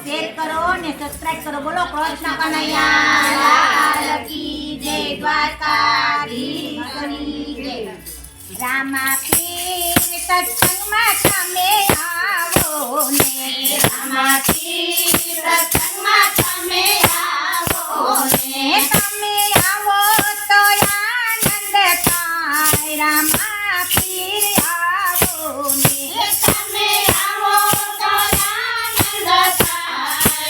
Share કરો ને subscribe કરો. બોલો કૃષ્ણ કનૈયા લાલ કી જય, દ્વારકાધીશની જય. રામા પીર સત્સંગમાં તમે આવો ને, રામા પીર સત્સંગમાં તમે આવો ને, તમે આવો તો આનંદ થાય. રામા પીર આવો ને, તમે આવો તો આનંદ થાય.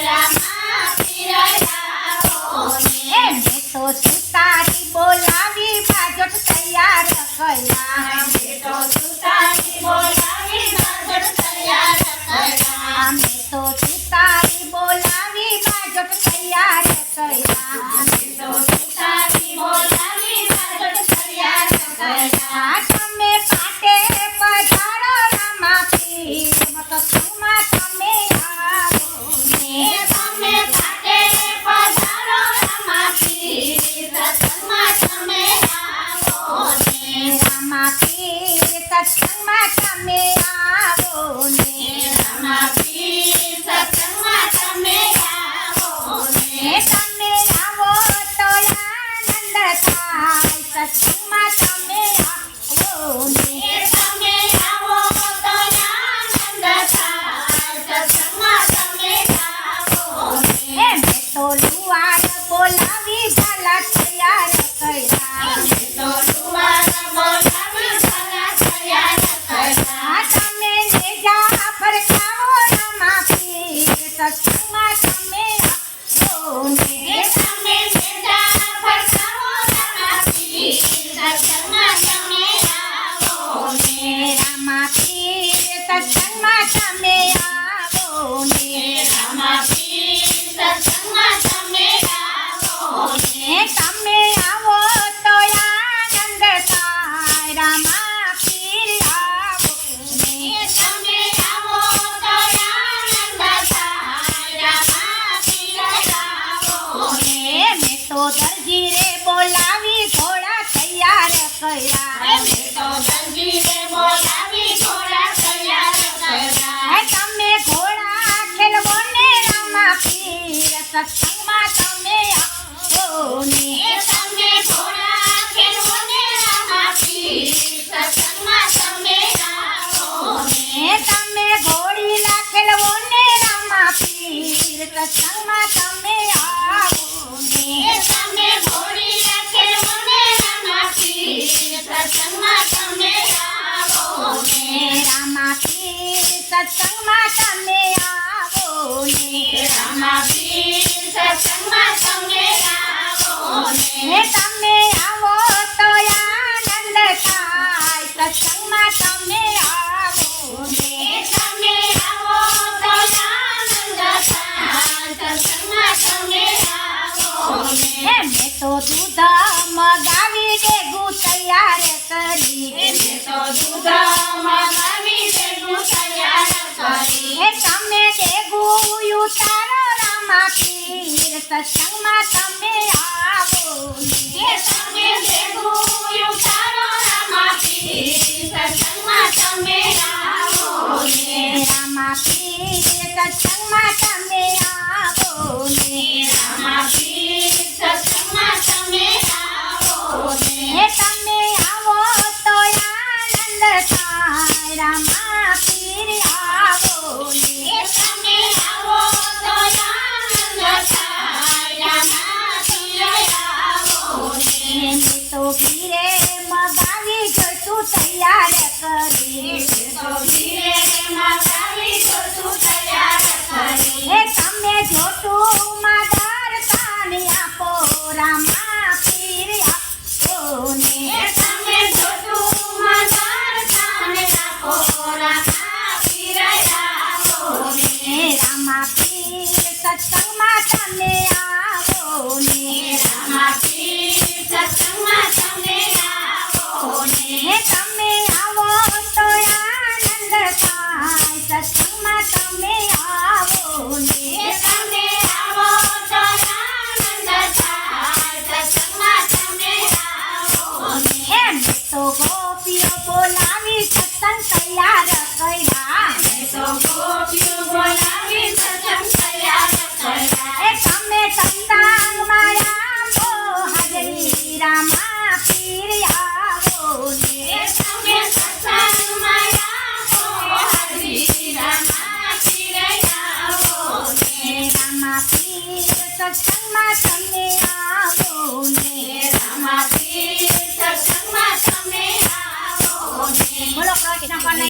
રામા પીર આવો ને. મેં તો સુતારી બોલાવી બાજોટ તૈયાર કર્યા. મેં તો સુતારી બોલાવી બાજોટ તૈયાર કર્યા. મેં તો સુતારી બોલાવી બાજોટ તૈયાર કર્યા. મેં તો સુતારી બોલાવી બાજોટ તૈયાર કર્યા. તમે પાટે પધારો રામા પીર સત્સંગમાં તમે આવો ને, તમે પાટે પધારો રામા પીર સત્સંગમાં તમે આવો ને, રામા પીર સત્સંગમાં તમે આવો ને, રામા પીર સત્સંગમાં તમે આવો ને. તમે આવો તો આનંદ થાય. સત્સંગમાં તમે આવો ને, તમે આવો તો આનંદ થાય. સત્સંગમાં તમે આવો ને. મેં તો લુવાડ બોલાવી ઝાલા તૈયાર કર્યા. મેં તો લુવાડ બોલાવી ઝાલા તૈયાર કર્યા. તમે નેજા ફરકાવો રામા પીર સત્સંગમાં તમે આવો ને, તમે નેજા ફરકાવો રામા પીર સત્સંગમાં તમે આવો ને, રામા પીર સત્સંગમાં તમે આવો ને, રામા પીર સત્સંગમાં તમે આવો ને. તમે આવો તો આનંદ થાય. રામા પીર આવો ને, તમે આવો તો આનંદ થાય. રામા પીર આવો ને. મેં તો દરજી રે બોલાવી ઘોડા તૈયાર કર્યા. મેં તો દરજી રે બોલાવી ઘોડા તૈયાર કર્યા. તમે ઘોડા ખેલવો ને રામા પીર સત્સંગમાં તમે આવો ને, તમે ઘોડા ખેલવો ને રામા પીર સત્સંગમાં તમે આવો ને. તમે ઘોડીલા ખેલવો ને રામા પીર સત્સંગમાં તમે આવો ને, તમે ઘોડીલા ખેલવો ને રામા પીર સત્સંગમાં તમે આવો ને, રામા પીર સત્સંગમાં તમે આવો ને, રામા પીર સત્સંગમાં તમે આવો ને. તમે આવો તો આનંદ થાય. સત્સંગમાં તમે આવો ને, તમે આવો તો આનંદ થાય. સત્સંગમાં તમે આવો ને. મેં તો દૂધ મગાવી દેગું તૈયાર કરી. મેં તો દૂધ મગાવી દેગું તૈયાર કરી. તમે દેગું ઉતારો રામા પીર સત્સંગમાં તમે આવો ને, તમે દેગું ઉતારો રામા પીર સત્સંગમાં તમે આવો ને, રામા પીર સત્સંગમાં તમે આવો ને, રામા પીર સત્સંગમાં તમે આવો ને. તમે આવો તો આનંદ થાય. રામા પીર આવો ને, તમે આવો તો આનંદ થાય. રામા પીર આવો ને. મેં તો કનૈયા